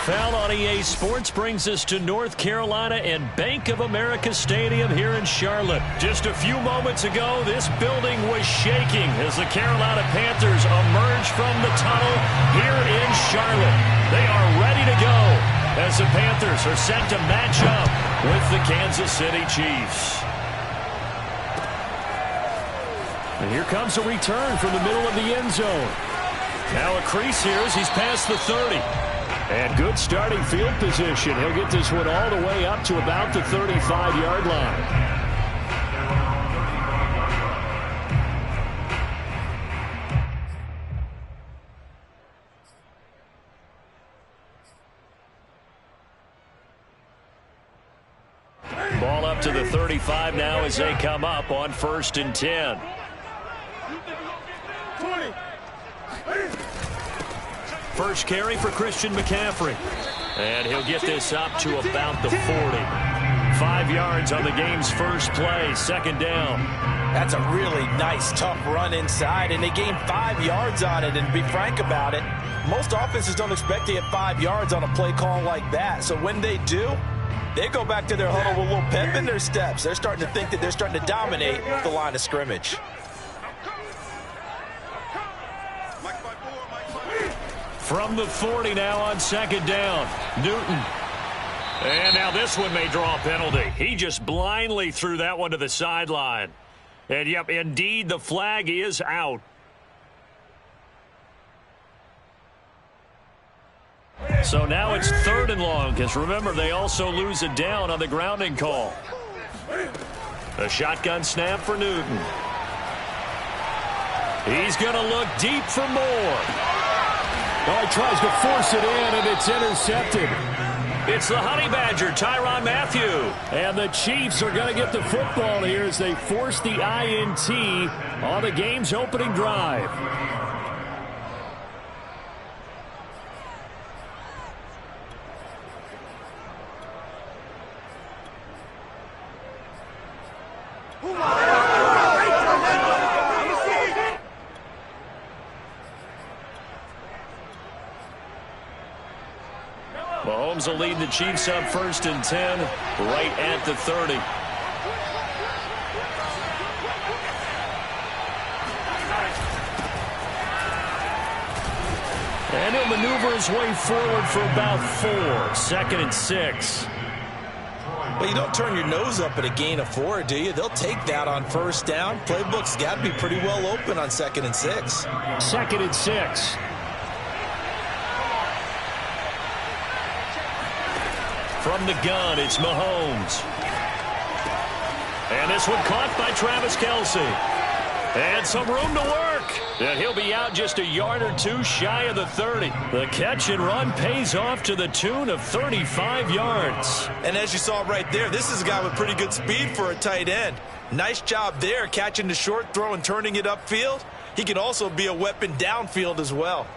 NFL on EA Sports brings us to North Carolina and Bank of America Stadium here in Charlotte. Just a few moments ago, this building was shaking as the Carolina Panthers emerge from the tunnel here in Charlotte. They are ready to go as the Panthers are set to match up with the Kansas City Chiefs. And here comes a return from the middle of the end zone. Now a crease here as he's past the 30. And good starting field position. He'll get this one all the way up to about the 35-yard line. Ball up to the 35 now as they come up on 1st and 10. First carry for Christian McCaffrey. And he'll get this up to about the 40. 5 yards on the game's first play, 2nd down. That's a really nice, tough run inside, and they gained 5 yards on it. And to be frank about it, most offenses don't expect to get 5 yards on a play call like that. So when they do, they go back to their huddle with a little pep in their steps. They're starting to think that they're starting to dominate the line of scrimmage. From the 40 now on 2nd down, Newton. And now this one may draw a penalty. He just blindly threw that one to the sideline. And, yep, indeed, the flag is out. So now it's 3rd and long, because remember, they also lose a down on the grounding call. A shotgun snap for Newton. He's going to look deep for more. Oh, he tries to force it in, and it's intercepted. It's the Honey Badger, Tyrann Mathieu. And the Chiefs are going to get the football here as they force the INT on the game's opening drive. Mahomes will lead the Chiefs up 1st and 10, right at the 30. And he'll maneuver his way forward for about 4, 2nd and 6. Well, you don't turn your nose up at a gain of 4, do you? They'll take that on 1st down. Playbook's got to be pretty well open on 2nd and 6. 2nd and 6. From the gun, it's Mahomes. And this one caught by Travis Kelce. And some room to work. And he'll be out just a yard or 2 shy of the 30. The catch and run pays off to the tune of 35 yards. And as you saw right there, this is a guy with pretty good speed for a tight end. Nice job there, catching the short throw and turning it upfield. He can also be a weapon downfield as well.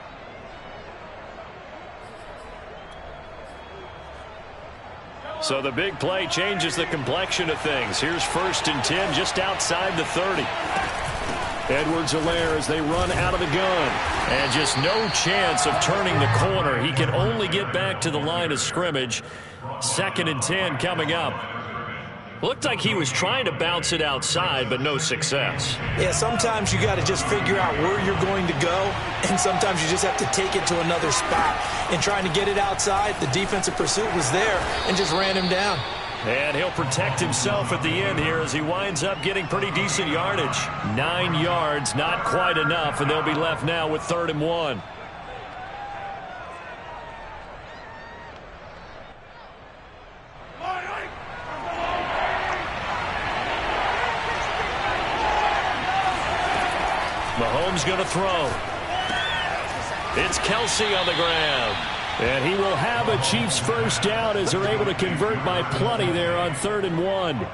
So the big play changes the complexion of things. Here's 1st and 10 just outside the 30. Edwards-Helaire as they run out of the gun. And just no chance of turning the corner. He can only get back to the line of scrimmage. 2nd and 10 coming up. Looked like he was trying to bounce it outside, but no success. Yeah, sometimes you got to just figure out where you're going to go, and sometimes you just have to take it to another spot. And trying to get it outside, the defensive pursuit was there and just ran him down. And he'll protect himself at the end here as he winds up getting pretty decent yardage. 9 yards, not quite enough, and they'll be left now with 3rd and 1. Mahomes going to throw. It's Kelce on the ground. And he will have a Chiefs 1st down as they're able to convert by plenty there on 3rd and 1.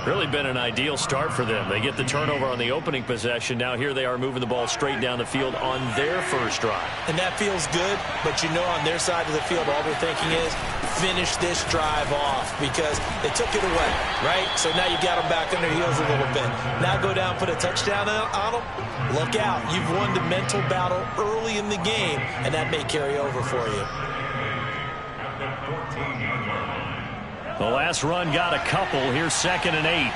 Really been an ideal start for them. They get the turnover on the opening possession. Now here they are moving the ball straight down the field on their first drive. And that feels good, but you know on their side of the field all they're thinking is finish this drive off because they took it away, right? So now you got them back on their heels a little bit. Now go down, put a touchdown on them. Look out. You've won the mental battle early in the game, and that may carry over for you. The last run got a couple. Here's 2nd and 8.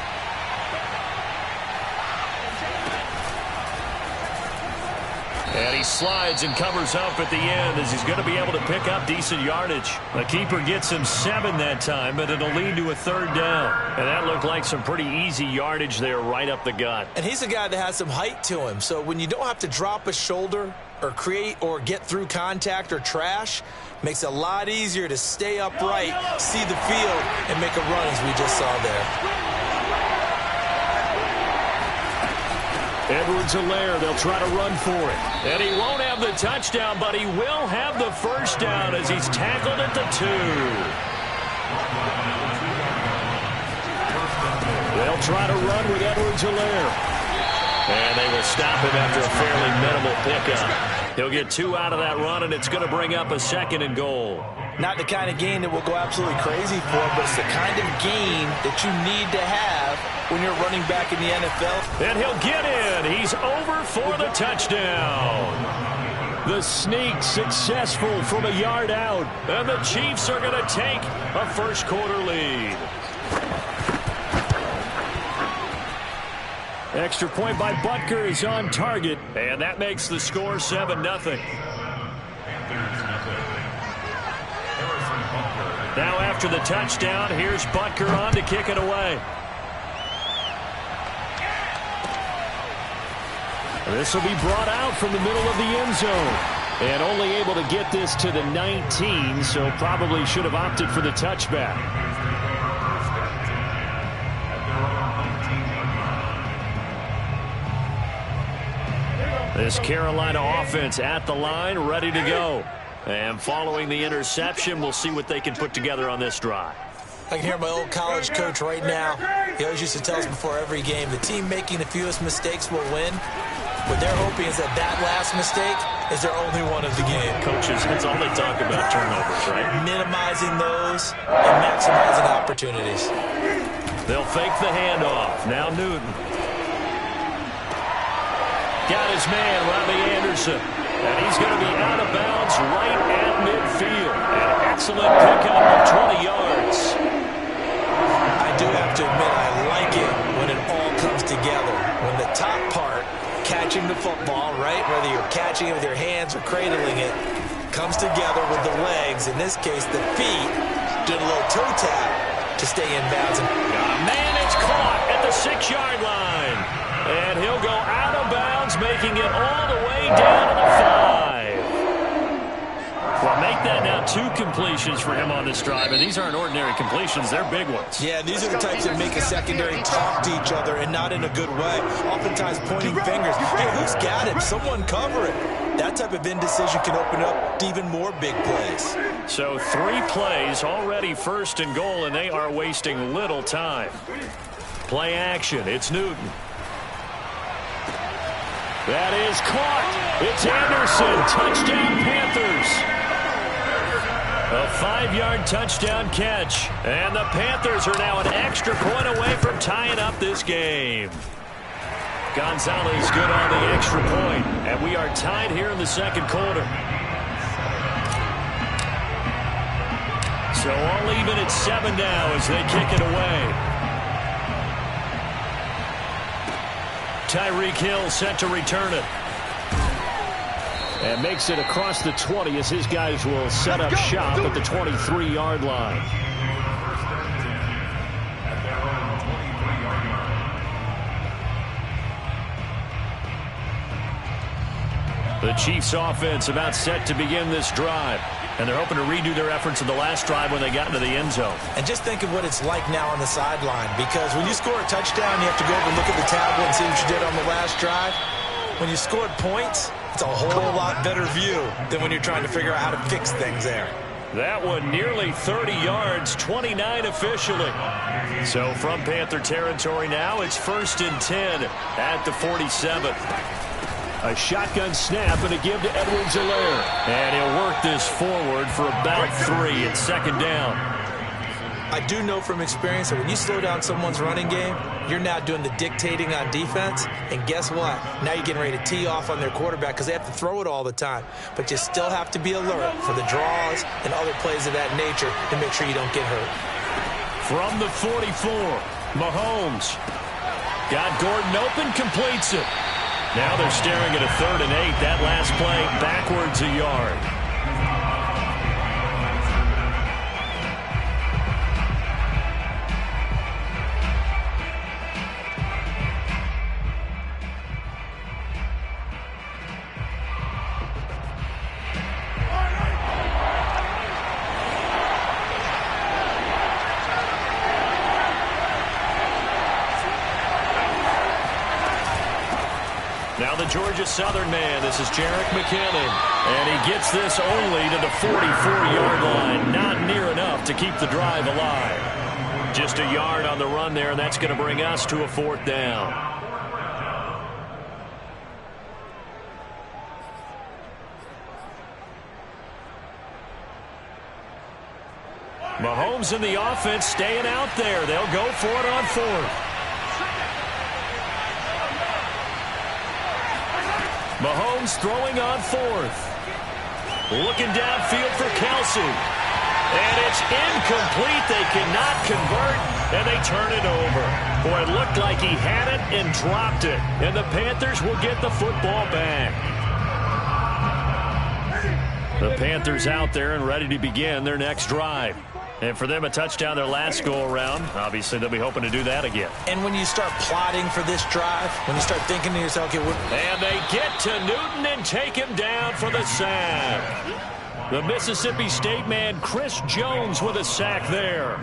And he slides and covers up at the end as he's going to be able to pick up decent yardage. The keeper gets him 7 that time, but it'll lead to a 3rd down. And that looked like some pretty easy yardage there right up the gut. And he's a guy that has some height to him. So when you don't have to drop a shoulder or create or get through contact or trash, makes it a lot easier to stay upright, see the field, and make a run as we just saw there. Edwards-Helaire, they'll try to run for it. And he won't have the touchdown, but he will have the 1st down as he's tackled at the 2. They'll try to run with Edwards-Helaire. And they will stop him after a fairly minimal pickup. He'll get 2 out of that run, and it's going to bring up a 2nd and goal. Not the kind of gain that we'll go absolutely crazy for, but it's the kind of gain that you need to have when you're running back in the NFL. And he'll get in. He's over for the touchdown. The sneak successful from a yard out. And the Chiefs are going to take a 1st quarter lead. Extra point by Butker is on target. And that makes the score 7-0. Now after the touchdown, here's Butker on to kick it away. This will be brought out from the middle of the end zone. And only able to get this to the 19, so probably should have opted for the touchback. This Carolina offense at the line, ready to go. And following the interception, we'll see what they can put together on this drive. I can hear my old college coach right now. He always used to tell us before every game, the team making the fewest mistakes will win. What they're hoping is that last mistake is their only one of the game. Coaches, that's all they talk about, turnovers, right? Minimizing those and maximizing opportunities. They'll fake the handoff. Now Newton. Got his man, Robbie Anderson. And he's going to be out of bounds right at midfield. An excellent pickup of 20 yards. I do have to admit, I like it when it all comes together. When the top part, catching the football, right, whether you're catching it with your hands or cradling it, comes together with the legs. In this case, the feet, did a little toe tap to stay in bounds. Man, it's caught at the 6-yard line. And he'll go out of bounds, making it all the way down to the 5. Well, make that now 2 completions for him on this drive, and these aren't ordinary completions. They're big ones. Yeah, these are the types that make a secondary talk to each other, and not in a good way. Oftentimes pointing fingers. Hey, who's got him? Someone cover it. That type of indecision can open up to even more big plays. So 3 plays, already 1st and goal, and they are wasting little time. Play action. It's Newton. That is caught. It's Anderson. Touchdown, Panthers. A 5-yard touchdown catch. And the Panthers are now an extra point away from tying up this game. Gonzalez good on the extra point. And we are tied here in the 2nd quarter. So all even at 7 now as they kick it away. Tyreek Hill set to return it. And makes it across the 20 as his guys will set up shop at the 23-yard line. The Chiefs offense about set to begin this drive. And they're hoping to redo their efforts in the last drive when they got into the end zone. And just think of what it's like now on the sideline. Because when you score a touchdown, you have to go over and look at the tablet and see what you did on the last drive. When you scored points, it's a whole lot better view than when you're trying to figure out how to fix things there. That one nearly 30 yards, 29 officially. So from Panther territory now, it's 1st and 10 at the 47. A shotgun snap and a give to Edwards-Helaire. And he'll work this forward for about 3 at 2nd down. I do know from experience that when you slow down someone's running game, you're now doing the dictating on defense. And guess what? Now you're getting ready to tee off on their quarterback because they have to throw it all the time. But you still have to be alert for the draws and other plays of that nature to make sure you don't get hurt. From the 44, Mahomes. Got Gordon open, completes it. Now they're staring at a 3rd and 8. That last play backwards a yard. Now the Georgia Southern man, this is Jerick McKinnon. And he gets this only to the 44-yard line. Not near enough to keep the drive alive. Just a yard on the run there, and that's going to bring us to a 4th down. Mahomes and the offense staying out there. They'll go for it on 4th. Mahomes throwing on 4th. Looking downfield for Kelsey. And it's incomplete. They cannot convert, and they turn it over. Boy, it looked like he had it and dropped it. And the Panthers will get the football back. The Panthers out there and ready to begin their next drive. And for them, a touchdown their last go-around. Obviously, they'll be hoping to do that again. And when you start plotting for this drive, when you start thinking to yourself, okay, and they get to Newton and take him down for the sack. The Mississippi State man, Chris Jones, with a sack there.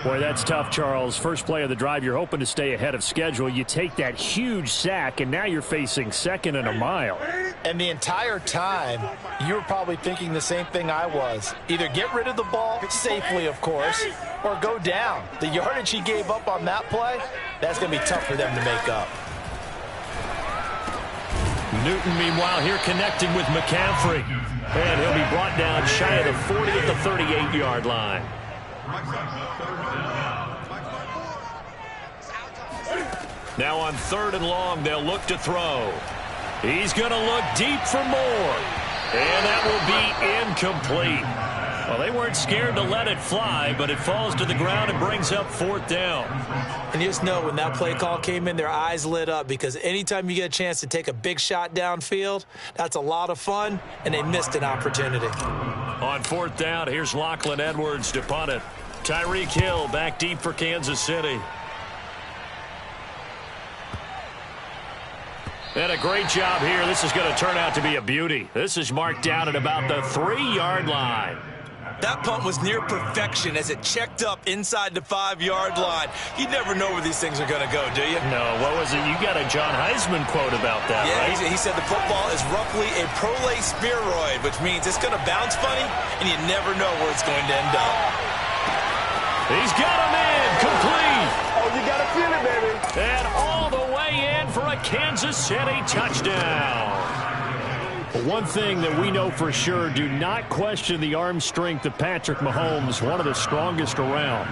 Boy, that's tough, Charles. First play of the drive, you're hoping to stay ahead of schedule. You take that huge sack, and now you're facing 2nd and a mile. And the entire time, you were probably thinking the same thing I was. Either get rid of the ball, safely of course, or go down. The yardage he gave up on that play, that's going to be tough for them to make up. Newton, meanwhile, here connecting with McCaffrey. And he'll be brought down shy of the 40 at the 38-yard line. Now on 3rd and long, they'll look to throw. He's going to look deep for more. And that will be incomplete. Well, they weren't scared to let it fly, but it falls to the ground and brings up 4th down. And you just know when that play call came in, their eyes lit up because anytime you get a chance to take a big shot downfield, that's a lot of fun, and they missed an opportunity. On 4th down, here's Lachlan Edwards to punt it. Tyreek Hill back deep for Kansas City. And a great job here. This is going to turn out to be a beauty. This is marked down at about the 3-yard line. That punt was near perfection as it checked up inside the 5-yard line. You never know where these things are going to go, do you? No, what was it? You got a John Heisman quote about that, yeah, right? He said the football is roughly a prolate spheroid, which means it's going to bounce funny, and you never know where it's going to end up. He's got him in, complete. Oh, you got to feel it, baby. And all the way in for a Kansas City touchdown. But one thing that we know for sure, do not question the arm strength of Patrick Mahomes, one of the strongest around.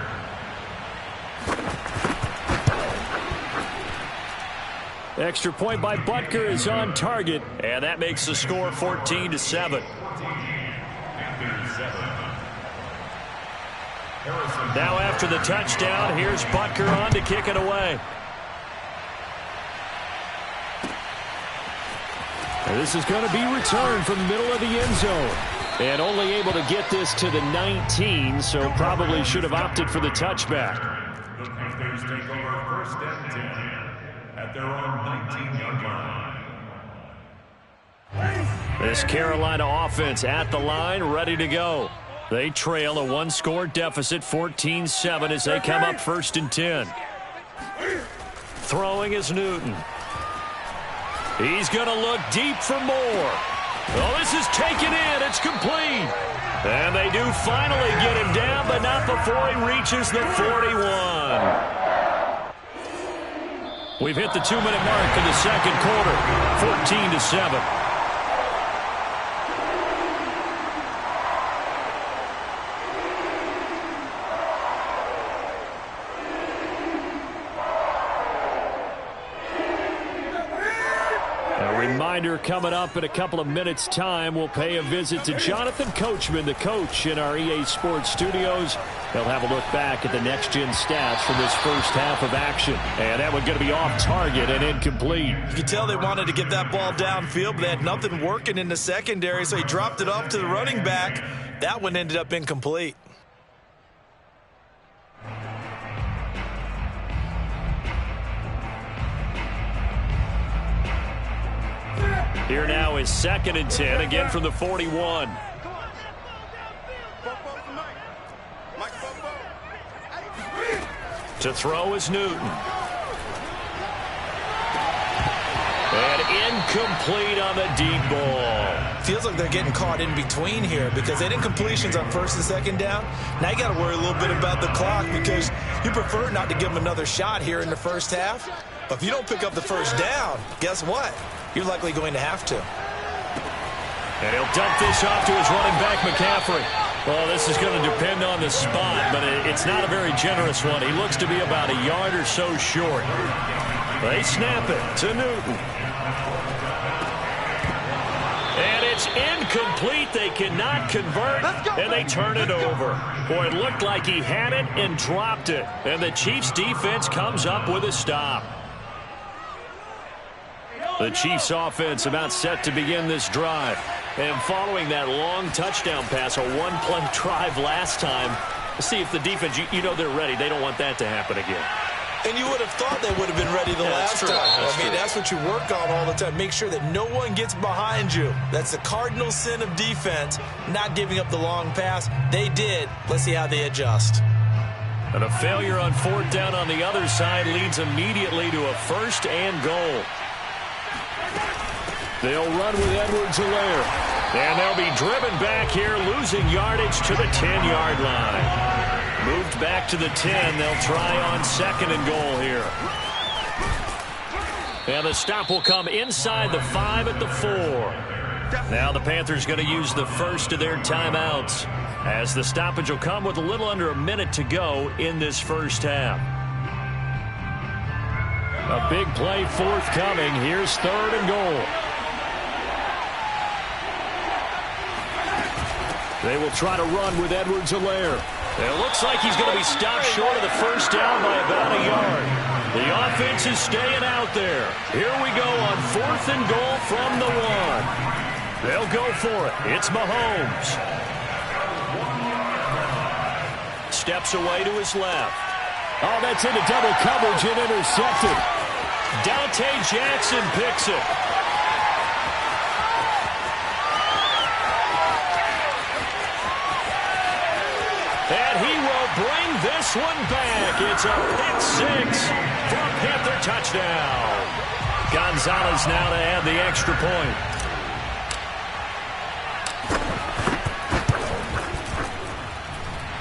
Extra point by Butker is on target, and that makes the score 14-7. Now after the touchdown, here's Butker on to kick it away. This is going to be returned from the middle of the end zone. And only able to get this to the 19, so probably should have opted for the touchback. The Panthers take over 1st and 10 at their own 19-yard line. This Carolina offense at the line, ready to go. They trail a 1-score deficit, 14-7, as they come up 1st and 10. Throwing is Newton. He's going to look deep for more. Oh, this is taken in. It's complete. And they do finally get him down, but not before he reaches the 41. We've hit the 2-minute mark in the 2nd quarter, 14-7. A reminder coming up in a couple of minutes' time. We'll pay a visit to Jonathan Coachman, the coach in our EA Sports studios. They'll have a look back at the next-gen stats from this first half of action. And that one's going to be off target and incomplete. You can tell they wanted to get that ball downfield, but they had nothing working in the secondary, so he dropped it off to the running back. That one ended up incomplete. Here now is 2nd and 10, again from the 41. To throw is Newton. And incomplete on the deep ball. Feels like they're getting caught in between here because they didn't completions on 1st and 2nd down. Now you got to worry a little bit about the clock because you prefer not to give them another shot here in the first half. But if you don't pick up the first down, guess what? You're likely going to have to. And he'll dump this off to his running back, McCaffrey. Well, this is going to depend on the spot, but it's not a very generous one. He looks to be about a yard or so short. They snap it to Newton. And it's incomplete. They cannot convert, and they turn it over. Boy, it looked like he had it and dropped it. And the Chiefs' defense comes up with a stop. The Chiefs offense about set to begin this drive. And following that long touchdown pass, a one-play drive last time, let's see if the defense, you know they're ready. They don't want that to happen again. And you would have thought they would have been ready the last time. I mean, that's what you work on all the time. Make sure that no one gets behind you. That's the cardinal sin of defense, not giving up the long pass. They did. Let's see how they adjust. And a failure on 4th down on the other side leads immediately to a 1st and goal. They'll run with Edwards-Helaire. And they'll be driven back here, losing yardage to the 10-yard line. Moved back to the 10. They'll try on 2nd and goal here. And the stop will come inside the 5 at the 4. Now the Panthers going to use the first of their timeouts, as the stoppage will come with a little under a minute to go in this first half. A big play forthcoming. Here's 3rd and goal. They will try to run with Edwards-Helaire. It looks like he's going to be stopped short of the first down by about a yard. The offense is staying out there. Here we go on 4th and goal from the 1. They'll go for it. It's Mahomes. Steps away to his left. Oh, that's into double coverage and intercepted. Dante Jackson picks it. And he will bring this one back. It's a pick 6 for a Panther touchdown. Gonzalez now to add the extra point.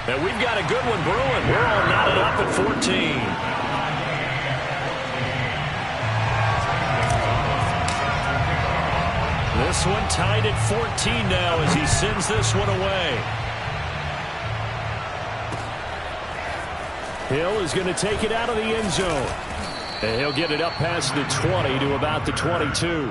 And we've got a good one brewing. We're all knotted up at 14. This one tied at 14 now as he sends this one away. Hill is going to take it out of the end zone. And he'll get it up past the 20 to about the 22.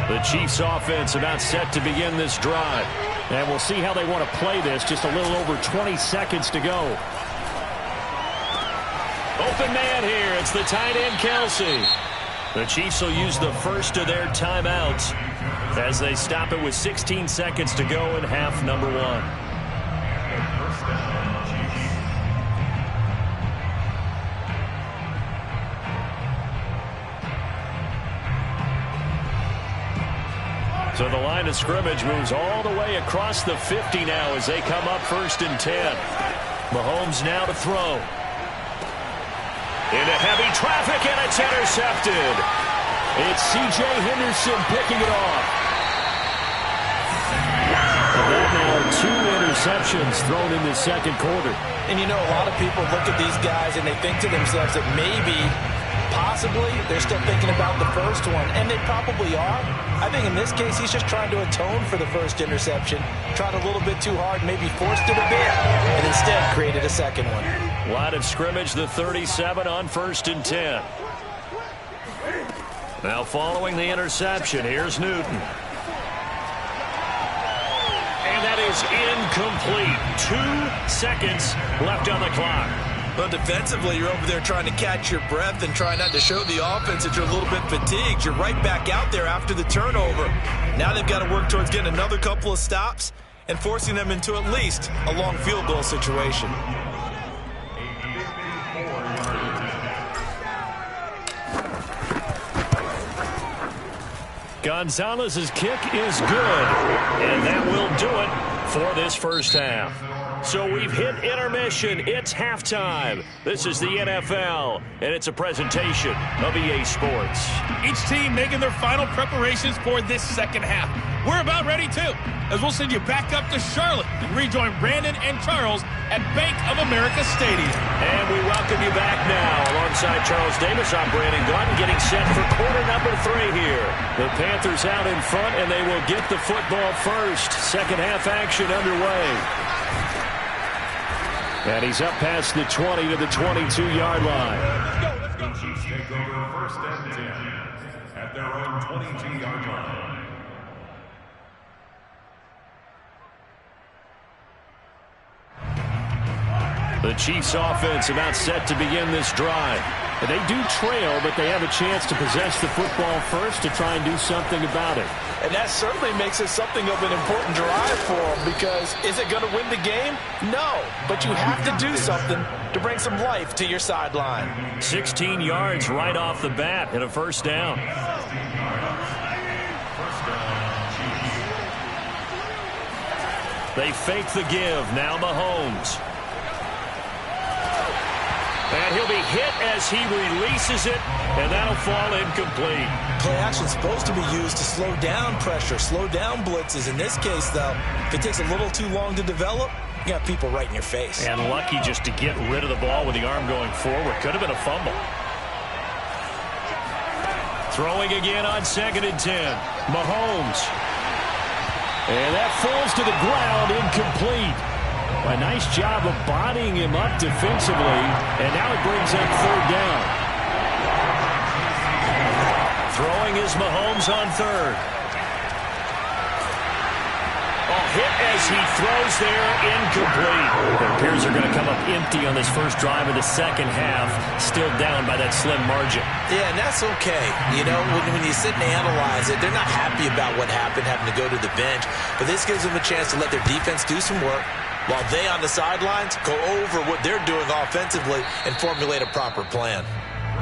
The Chiefs offense about set to begin this drive. And we'll see how they want to play this. Just a little over 20 seconds to go. Open man here. It's the tight end, Kelsey. The Chiefs will use the first of their timeouts as they stop it with 16 seconds to go in half number 1. So the line of scrimmage moves all the way across the 50 now as they come up 1st and 10. Mahomes now to throw. Into heavy traffic, and it's intercepted. It's C.J. Henderson picking it off. That now 2 interceptions thrown in the 2nd quarter. And you know, a lot of people look at these guys and they think to themselves that maybe, possibly, they're still thinking about the first one. And they probably are. I think in this case, he's just trying to atone for the first interception. Tried a little bit too hard, maybe forced it a bit. And then instead created a second one. Line of scrimmage, the 37 on 1st and 10. Now following the interception, here's Newton. And that is incomplete. 2 seconds left on the clock. Well, defensively, you're over there trying to catch your breath and try not to show the offense that you're a little bit fatigued. You're right back out there after the turnover. Now they've got to work towards getting another couple of stops and forcing them into at least a long field goal situation. Gonzalez's kick is good, and that will do it for this first half. So we've hit intermission. It's halftime. This is the NFL, and it's a presentation of EA Sports. Each team making their final preparations for this second half. We're about ready, too, as we'll send you back up to Charlotte and rejoin Brandon and Charles at Bank of America Stadium. And we welcome you back now. Alongside Charles Davis, I'm Brandon Gordon, getting set for quarter number 3 here. The Panthers out in front, and they will get the football first. Second half action underway. And he's up past the 20 to the 22-yard line. Let's go. Chiefs take over 1st and 10 at their own 22-yard line. The Chiefs offense about set to begin this drive. They do trail, but they have a chance to possess the football first to try and do something about it. And that certainly makes it something of an important drive for them, because is it going to win the game? No, but you have to do something to bring some life to your sideline. 16 yards right off the bat and a first down. They fake the give. Now Mahomes. And he'll be hit as he releases it, and that'll fall incomplete. Play action is supposed to be used to slow down pressure, slow down blitzes. In this case, though, if it takes a little too long to develop, you got people right in your face. And lucky just to get rid of the ball with the arm going forward. Could have been a fumble. Throwing again on 2nd and 10. Mahomes. And that falls to the ground, incomplete. A nice job of bodying him up defensively, and now it brings up 3rd down. Throwing is Mahomes on 3rd. Hit as he throws there, incomplete. It appears they're going to come up empty on this first drive of the second half, still down by that slim margin. Yeah, and that's okay. You know, when you sit and analyze it, they're not happy about what happened, having to go to the bench. But this gives them a chance to let their defense do some work, while they on the sidelines go over what they're doing offensively and formulate a proper plan.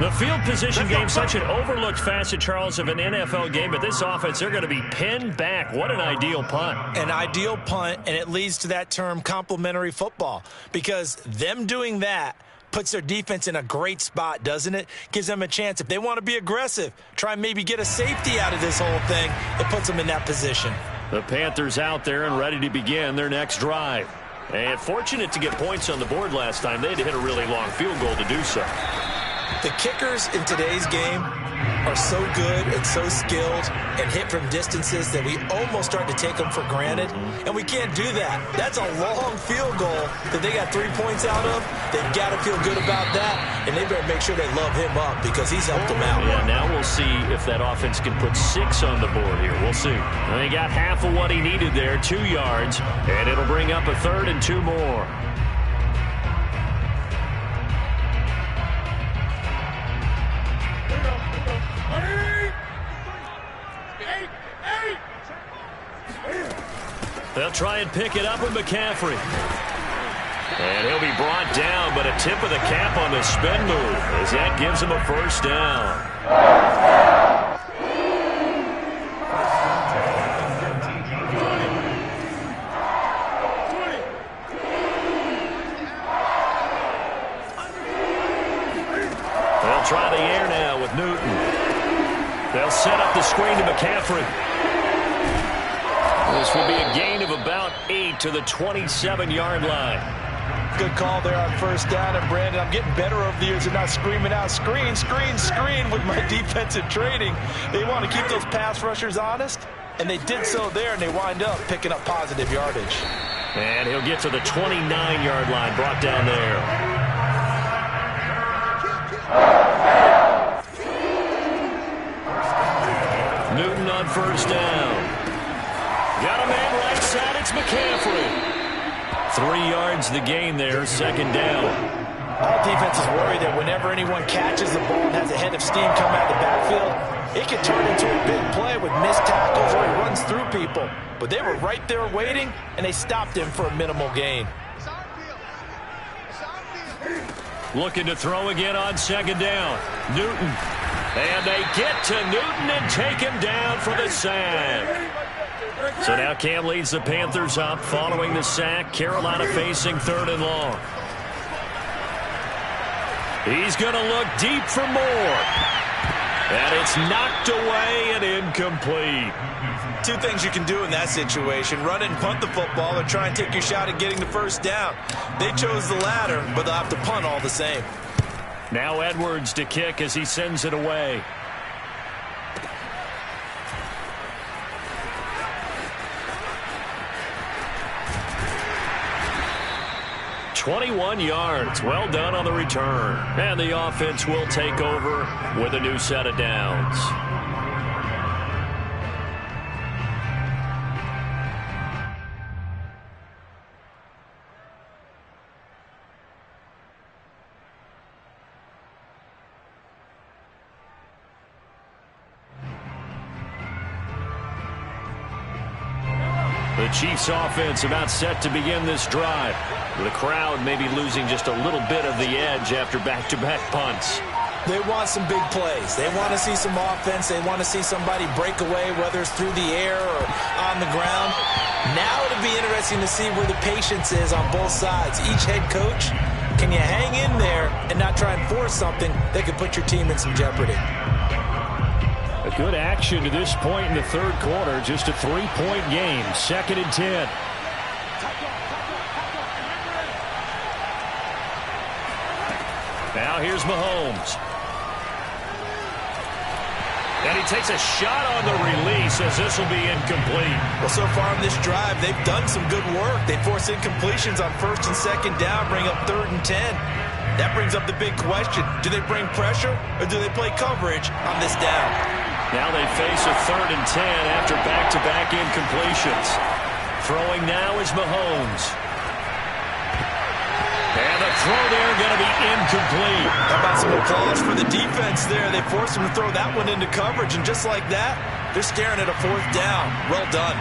The field position game, such an overlooked facet, Charles, of an NFL game, but this offense, they're going to be pinned back. What an ideal punt. An ideal punt, and it leads to that term complementary football, because them doing that puts their defense in a great spot, doesn't it? Gives them a chance. If they want to be aggressive, try and maybe get a safety out of this whole thing, it puts them in that position. The Panthers out there and ready to begin their next drive. And fortunate to get points on the board last time. They had to hit a really long field goal to do so. The kickers in today's game are so good and so skilled and hit from distances that we almost start to take them for granted, and we can't do that. That's a long field goal that they got 3 points out of. They've got to feel good about that, and they better make sure they love him up because he's helped them out. Yeah, now we'll see if that offense can put 6 on the board here. We'll see. And he got half of what he needed there, 2 yards, and it'll bring up a 3rd and 2 more. They'll try and pick it up with McCaffrey. And he'll be brought down, but a tip of the cap on the spin move as that gives him a first down. They'll try the air now with Newton. They'll set up the screen to McCaffrey. This will be a gain of about 8 to the 27-yard line. Good call there on first down. And, Brandon, I'm getting better over the years of not screaming out, screen, screen, screen with my defensive training. They want to keep those pass rushers honest, and they did so there, and they wind up picking up positive yardage. And he'll get to the 29-yard line, brought down there. Newton on first down. Got a man right side, it's McCaffrey. 3 yards the gain there, second down. All defenses worry that whenever anyone catches the ball and has a head of steam come out of the backfield, it can turn into a big play with missed tackles or he runs through people. But they were right there waiting, and they stopped him for a minimal gain. Looking to throw again on second down. Newton. And they get to Newton and take him down for the sack. So now Cam leads the Panthers up following the sack. Carolina facing 3rd and long. He's going to look deep for more. And it's knocked away and incomplete. 2 things you can do in that situation: run and punt the football, or try and take your shot at getting the first down. They chose the latter, but they'll have to punt all the same. Now Edwards to kick as he sends it away. ...21 yards. Well done on the return. And the offense will take over with a new set of downs. The Chiefs offense about set to begin this drive. The crowd maybe losing just a little bit of the edge after back-to-back punts. They want some big plays. They want to see some offense. They want to see somebody break away, whether it's through the air or on the ground. Now it'll be interesting to see where the patience is on both sides. Each head coach, can you hang in there and not try and force something that could put your team in some jeopardy? A good action to this point in the 3rd quarter. Just a 3-point game. 2nd and 10. Now here's Mahomes. And he takes a shot on the release as this will be incomplete. Well, so far in this drive, they've done some good work. They force incompletions on 1st and 2nd down, bring up 3rd and 10. That brings up the big question. Do they bring pressure or do they play coverage on this down? Now they face a 3rd and 10 after back-to-back incompletions. Throwing now is Mahomes. And the throw there going to be incomplete. How about some applause for the defense there? They forced him to throw that one into coverage, and just like that, they're staring at a 4th down. Well done.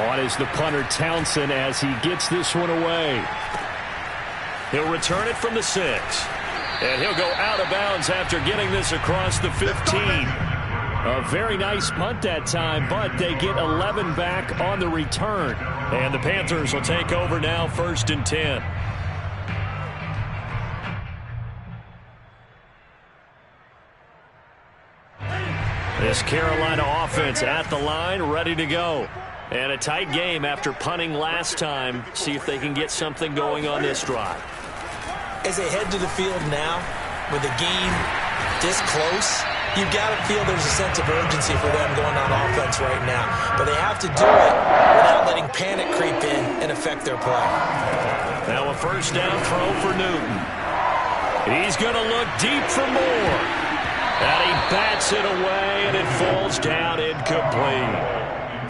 On is the punter Townsend as he gets this one away. He'll return it from the 6. And he'll go out of bounds after getting this across the 15. A very nice punt that time, but they get 11 back on the return. And the Panthers will take over now, 1st and 10. This Carolina offense at the line, ready to go. And a tight game after punting last time. See if they can get something going on this drive. As they head to the field now, with the game this close, you've got to feel there's a sense of urgency for them going on offense right now. But they have to do it without letting panic creep in and affect their play. Now a 1st down throw for Newton. He's going to look deep for more. And he bats it away, and it falls down incomplete.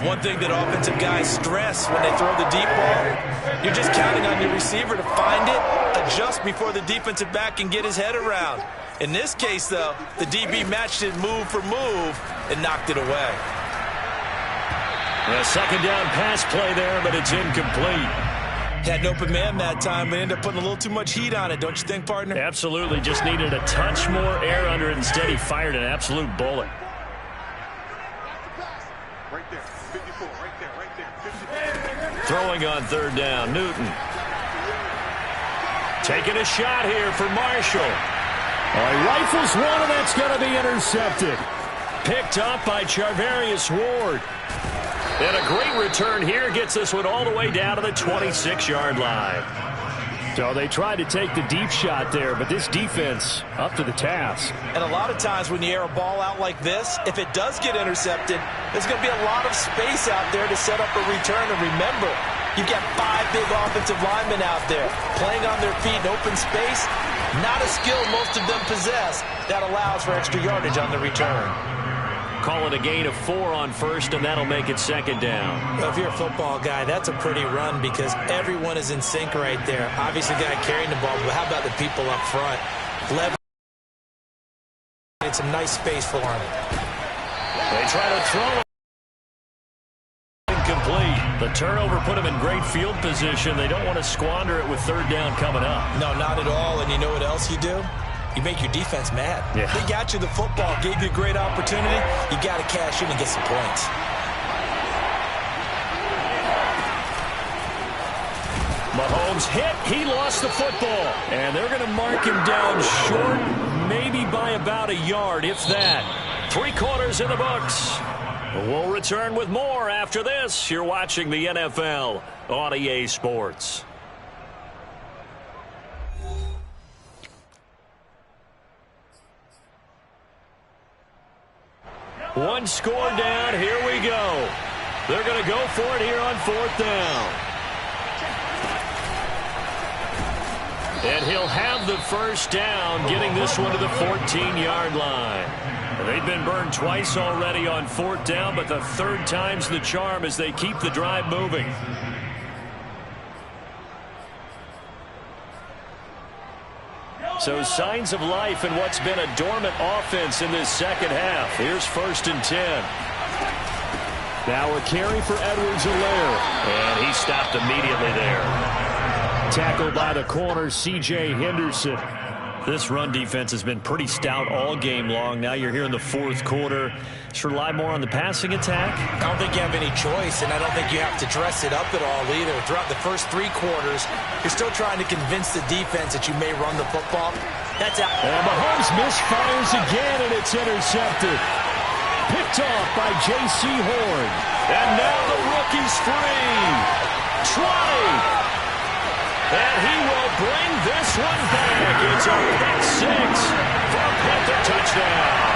One thing that offensive guys stress when they throw the deep ball, you're just counting on your receiver to find it, adjust before the defensive back can get his head around. In this case, though, the DB matched it move for move and knocked it away. A 2nd down pass play there, but it's incomplete. Had an open man that time, but ended up putting a little too much heat on it, don't you think, partner? Absolutely. Just needed a touch more air under it. Instead, he fired an absolute bullet. Right there, 54, right there, 54. Throwing on 3rd down, Newton. Taking a shot here for Marshall. He rifles one, and that's going to be intercepted. Picked up by Charvarius Ward. And a great return here gets this one all the way down to the 26-yard line. So they tried to take the deep shot there, but this defense up to the task. And a lot of times when you air a ball out like this, if it does get intercepted, there's going to be a lot of space out there to set up a return. And remember, you've got 5 big offensive linemen out there playing on their feet in open space. Not a skill most of them possess that allows for extra yardage on the return. Call it a gain of 4 on first, and that'll make it second down. Well, if you're a football guy, that's a pretty run because everyone is in sync right there. Obviously, the guy carrying the ball, but how about the people up front? Leveraging some nice space for him. They try to throw it. Incomplete. The turnover put them in great field position. They don't want to squander it with third down coming up. No, not at all. And you know what else you do? You make your defense mad. Yeah. They got you the football, gave you a great opportunity. You got to cash in and get some points. Mahomes hit. He lost the football. And they're going to mark him down short, maybe by about a yard, if that. 3 quarters in the books. We'll return with more after this. You're watching the NFL on EA Sports. One score down. Here we go. They're going to go for it here on 4th down. And he'll have the first down, getting this one to the 14-yard line. They've been burned twice already on 4th down, but the 3rd time's the charm as they keep the drive moving. So signs of life in what's been a dormant offense in this second half. Here's 1st and 10. Now a carry for Edwards-Helaire. And he stopped immediately there. Tackled by the corner, C.J. Henderson. This run defense has been pretty stout all game long. Now you're here in the 4th quarter. Should rely more on the passing attack? I don't think you have any choice, and I don't think you have to dress it up at all either. Throughout the first 3 quarters, you're still trying to convince the defense that you may run the football. That's out. And Mahomes misfires again, and it's intercepted. Picked off by J.C. Horn. And now the rookie's free. 20. And he will bring this one back. It's a pick 6 for a Panther touchdown.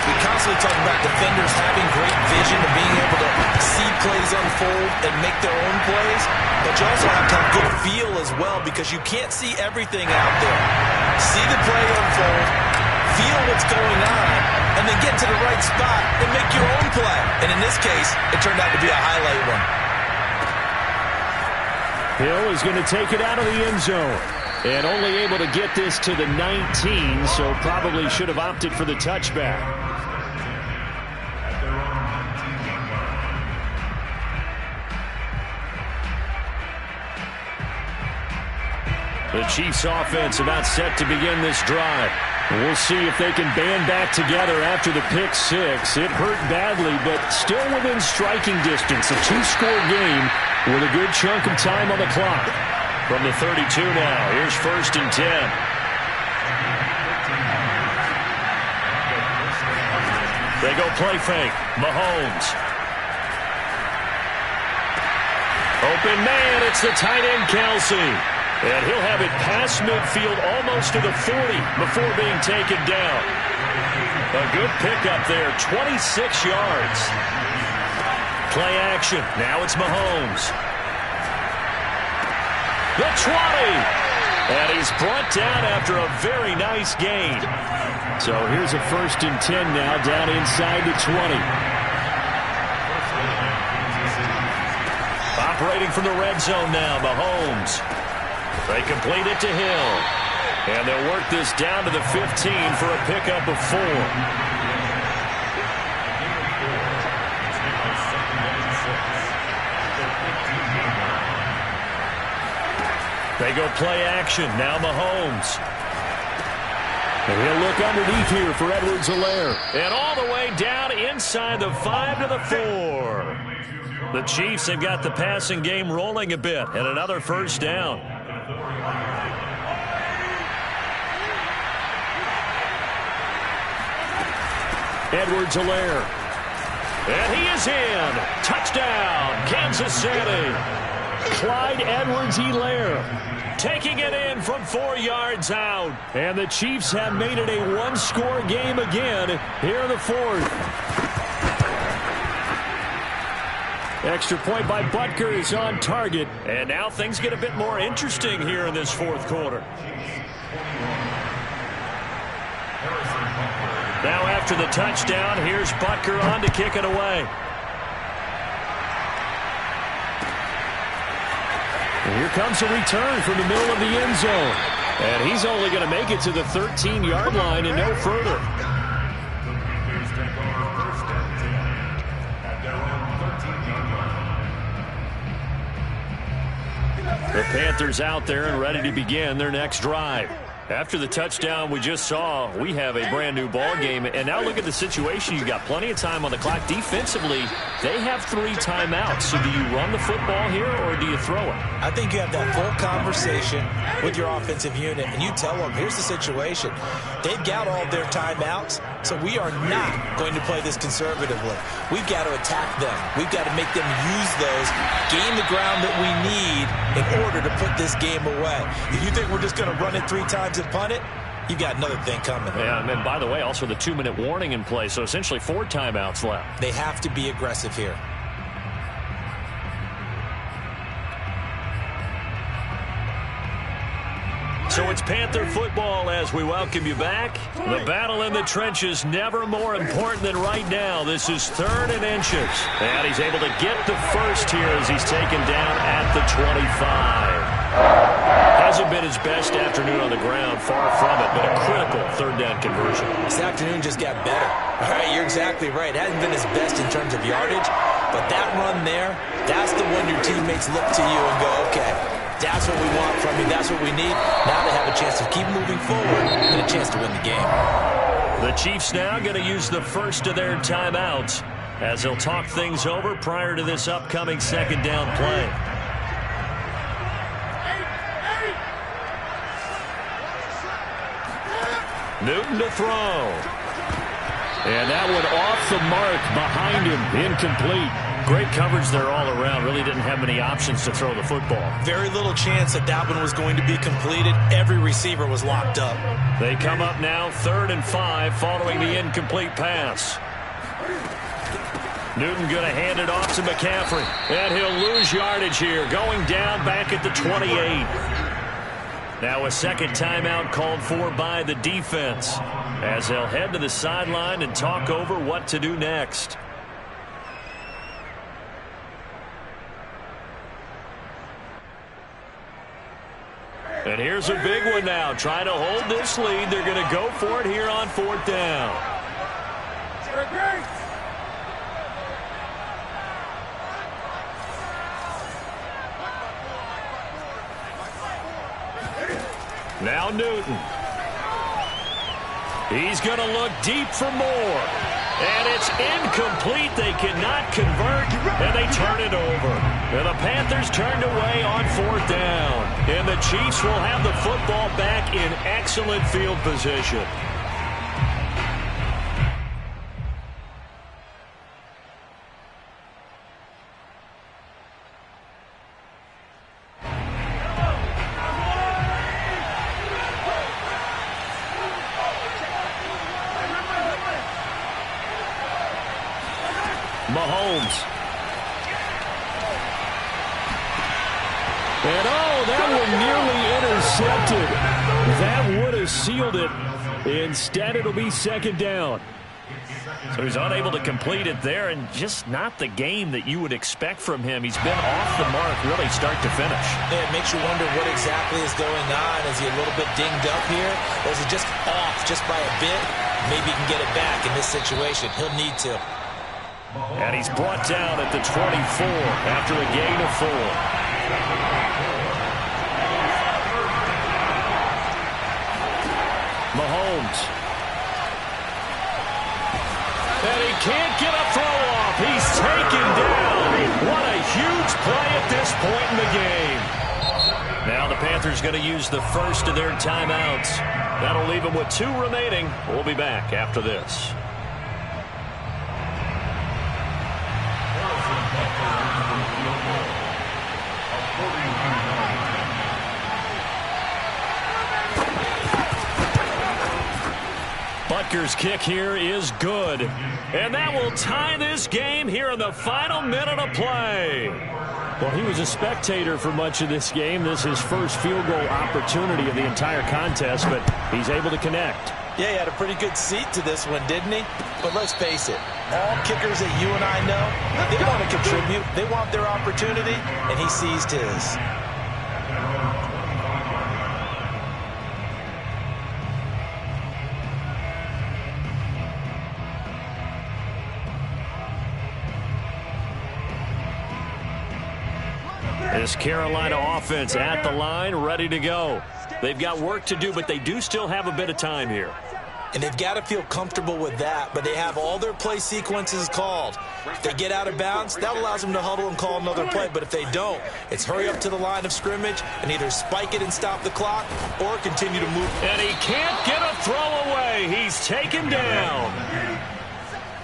We constantly talk about defenders having great vision and being able to see plays unfold and make their own plays, but you also have to have good feel as well because you can't see everything out there. See the play unfold, feel what's going on, and then get to the right spot and make your own play. And in this case, it turned out to be a highlight one. Hill is going to take it out of the end zone. And only able to get this to the 19, so probably should have opted for the touchback. The Chiefs offense about set to begin this drive. We'll see if they can band back together after the pick 6. It hurt badly, but still within striking distance. A 2-score game with a good chunk of time on the clock. From the 32 now, here's 1st and 10. They go play fake. Mahomes. Open man, it's the tight end Kelsey. And he'll have it past midfield almost to the 40 before being taken down. A good pickup there, 26 yards. Play action. Now it's Mahomes. The 20. And he's brought down after a very nice gain. So here's a 1st and 10 now, down inside the 20. Operating from the red zone now, Mahomes. They complete it to Hill. And they'll work this down to the 15 for a pickup of 4. They go play action. Now Mahomes. And he'll look underneath here for Edwards-Helaire. And all the way down inside the 5 to the 4. The Chiefs have got the passing game rolling a bit. And another 1st down. Edwards-Helaire. And he is in. Touchdown, Kansas City. Clyde Edwards-Helaire taking it in from 4 yards out. And the Chiefs have made it a one-score game again here in the fourth. Extra point by Butker is on target. And now things get a bit more interesting here in this fourth quarter. Now after the touchdown, here's Butker on to kick it away. And here comes a return from the middle of the end zone. And he's only going to make it to the 13-yard line and no further. The Panthers out there and ready to begin their next drive. After the touchdown we just saw, we have a brand new ball game. And now look at the situation. You got plenty of time on the clock. Defensively, they have 3 timeouts. So do you run the football here or do you throw it? I think you have that full conversation with your offensive unit, and you tell them, here's the situation. They've got all their timeouts, so we are not going to play this conservatively. We've got to attack them. We've got to make them use those, gain the ground that we need in order to put this game away. If you think we're just going to run it 3 times and punt it, you've got another thing coming. Yeah, and then, by the way, also the 2-minute warning in play, so essentially 4 timeouts left. They have to be aggressive here. So it's Panther football as we welcome you back. The battle in the trenches never more important than right now. This is 3rd and inches. And he's able to get the first here as he's taken down at the 25. Hasn't been his best afternoon on the ground, far from it, but a critical 3rd down conversion. This afternoon just got better. All right, you're exactly right. It hasn't been his best in terms of yardage, but that run there, that's the one your teammates look to you and go, okay, that's what we want from you. That's what we need. Now they have a chance to keep moving forward and a chance to win the game. The Chiefs now going to use the first of their timeouts as they'll talk things over prior to this upcoming 2nd down play. Newton to throw. And that one off the mark behind him. Incomplete. Great coverage there all around. Really didn't have many options to throw the football. Very little chance that that one was going to be completed. Every receiver was locked up. They come up now 3rd and 5 following the incomplete pass. Newton going to hand it off to McCaffrey. And he'll lose yardage here. Going down back at the 28. Now a 2nd timeout called for by the defense as they'll head to the sideline and talk over what to do next. And here's a big one now. Trying to hold this lead. They're going to go for it here on 4th down. Now Newton. He's going to look deep for more. And it's incomplete. They cannot convert, and they turn it over. And the Panthers turned away on 4th down. And the Chiefs will have the football back in excellent field position. Mahomes. And that one nearly intercepted. That would have sealed it. Instead, it'll be 2nd down. So he's unable to complete it there, and just not the game that you would expect from him. He's been off the mark really start to finish. Yeah, it makes you wonder what exactly is going on. Is he a little bit dinged up here? Or is he just off just by a bit? Maybe he can get it back in this situation. He'll need to. And he's brought down at the 24 after a gain of 4. Mahomes. And he can't get a throw off. He's taken down. What a huge play at this point in the game. Now the Panthers going to use the first of their timeouts. That'll leave them with 2 remaining. We'll be back after this. kicker's kick here is good. And that will tie this game here in the final minute of play. Well, he was a spectator for much of this game. This is his first field goal opportunity of the entire contest, but he's able to connect. Yeah, he had a pretty good seat to this one, didn't he? But let's face it, all kickers that you and I know, they want to contribute. They want their opportunity, and he seized his. This Carolina offense at the line, ready to go. They've got work to do, but they do still have a bit of time here. And they've got to feel comfortable with that, but they have all their play sequences called. If they get out of bounds, that allows them to huddle and call another play. But if they don't, it's hurry up to the line of scrimmage and either spike it and stop the clock or continue to move. And he can't get a throw away. He's taken down.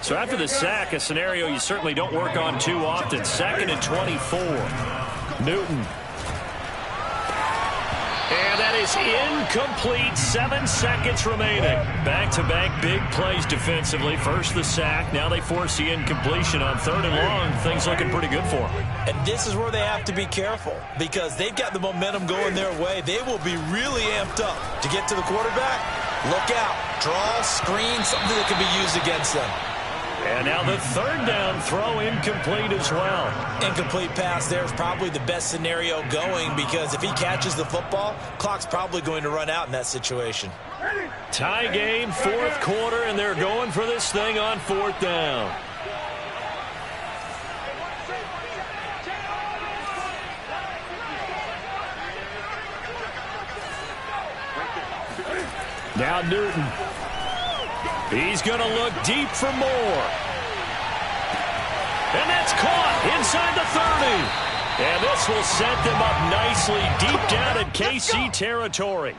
So after the sack, a scenario you certainly don't work on too often. 2nd and 24. Newton. And that is incomplete. 7 seconds remaining. Back-to-back big plays defensively. First the sack. Now they force the incompletion on 3rd and long. Things looking pretty good for them. And this is where they have to be careful because they've got the momentum going their way. They will be really amped up to get to the quarterback. Look out. Draw, screen, something that can be used against them. And now the 3rd down throw incomplete as well. Incomplete pass there is probably the best scenario going because if he catches the football, clock's probably going to run out in that situation. Tie game, 4th quarter, and they're going for this thing on 4th down. Now Newton. He's going to look deep for more. And that's caught inside the 30. And this will set them up nicely deep down in KC territory.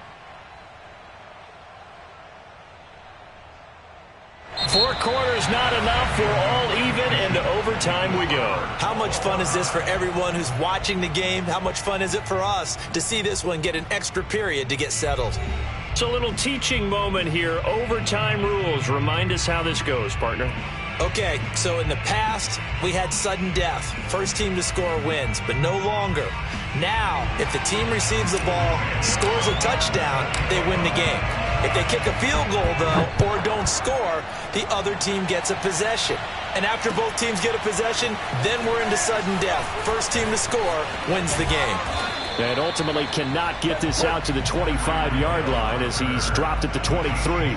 4 quarters not enough. We're all even, and to overtime we go. How much fun is this for everyone who's watching the game? How much fun is it for us to see this one get an extra period to get settled? It's a little teaching moment here. Overtime rules. Remind us how this goes, partner. Okay, so in the past, we had sudden death. First team to score wins, but no longer. Now, if the team receives the ball, scores a touchdown, they win the game. If they kick a field goal, though, or don't score, the other team gets a possession. And after both teams get a possession, then we're into sudden death. First team to score wins the game. And ultimately cannot get this out to the 25-yard line as he's dropped at the 23.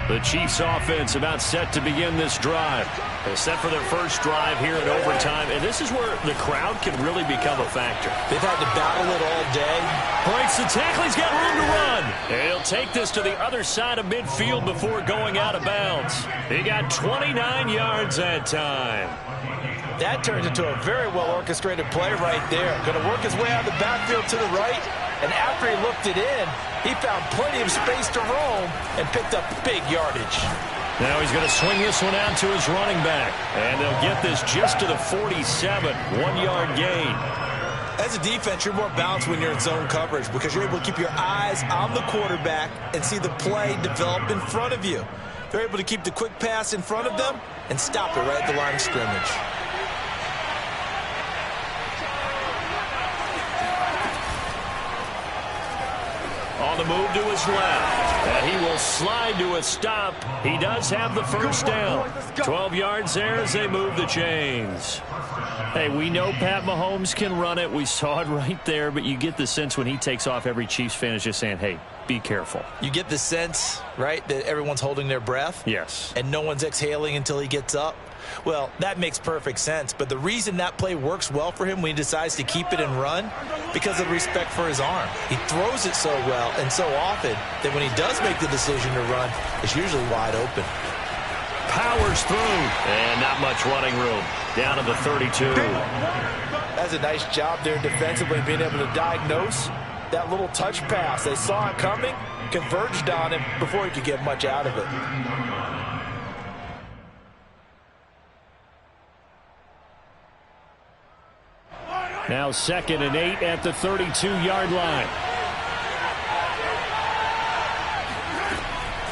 The Chiefs offense about set to begin this drive. They're set for their first drive here in overtime, and this is where the crowd can really become a factor. They've had to battle it all day. Breaks the tackle, he's got room to run. And he'll take this to the other side of midfield before going out of bounds. He got 29 yards that time. That turns into a very well-orchestrated play right there. Going to work his way out of the backfield to the right, and after he looked it in, he found plenty of space to roam and picked up big yardage. Now he's going to swing this one out to his running back, and they'll get this just to the 47, 1-yard gain. As a defense, you're more balanced when you're in zone coverage because you're able to keep your eyes on the quarterback and see the play develop in front of you. They're able to keep the quick pass in front of them and stop it right at the line of scrimmage. On the move to his left, and he will slide to a stop. He does have the first down. 12 yards there as they move the chains. Hey, we know Pat Mahomes can run it. We saw it right there, but you get the sense when he takes off, every Chiefs fan is just saying, hey, be careful. You get the sense, right, that everyone's holding their breath? Yes. And no one's exhaling until he gets up? Well, that makes perfect sense, but the reason that play works well for him when he decides to keep it and run, because of respect for his arm. He throws it so well and so often that when he does make the decision to run, it's usually wide open. Powers through, and not much running room. Down to the 32. That's a nice job there defensively, being able to diagnose that little touch pass. They saw it coming, converged on him before he could get much out of it. Now 2nd and 8 at the 32-yard line.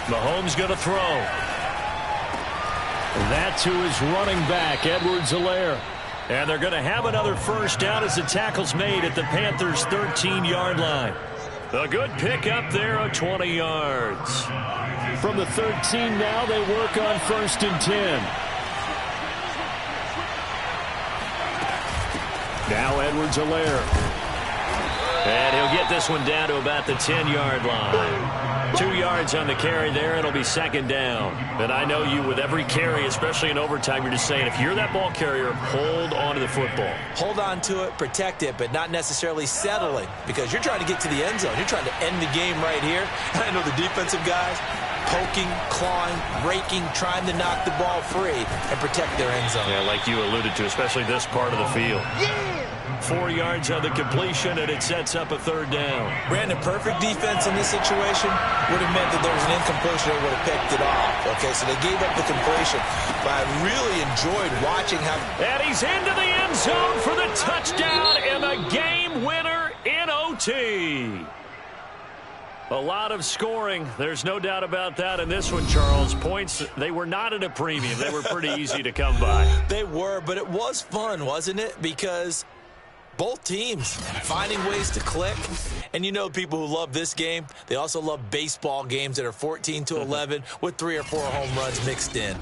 Mahomes going to throw. That to his running back, Edwards-Helaire. And they're going to have another first down as the tackle's made at the Panthers' 13-yard line. A good pick up there of 20 yards. From the 13 now, they work on 1st and 10. Now Edwards-Helaire. And he'll get this one down to about the 10-yard line. 2 yards on the carry there. It'll be 2nd down. And I know you, with every carry, especially in overtime, you're just saying, if you're that ball carrier, hold on to the football. Hold on to it, protect it, but not necessarily settling, because you're trying to get to the end zone. You're trying to end the game right here. I know the defensive guys poking, clawing, raking, trying to knock the ball free and protect their end zone. Yeah, like you alluded to, especially this part of the field. 4 yards on the completion, and it sets up a 3rd down. Brandon, perfect defense in this situation would have meant that there was an incompletion. They would have picked it off. Okay, so they gave up the completion. But I really enjoyed watching how... And he's into the end zone for the touchdown and the game winner in OT. A lot of scoring. There's no doubt about that in this one, Charles. Points, they were not at a premium. They were pretty easy to come by. They were, but it was fun, wasn't it? Because both teams finding ways to click. And you know, people who love this game, they also love baseball games that are 14-11 with 3 or 4 home runs mixed in.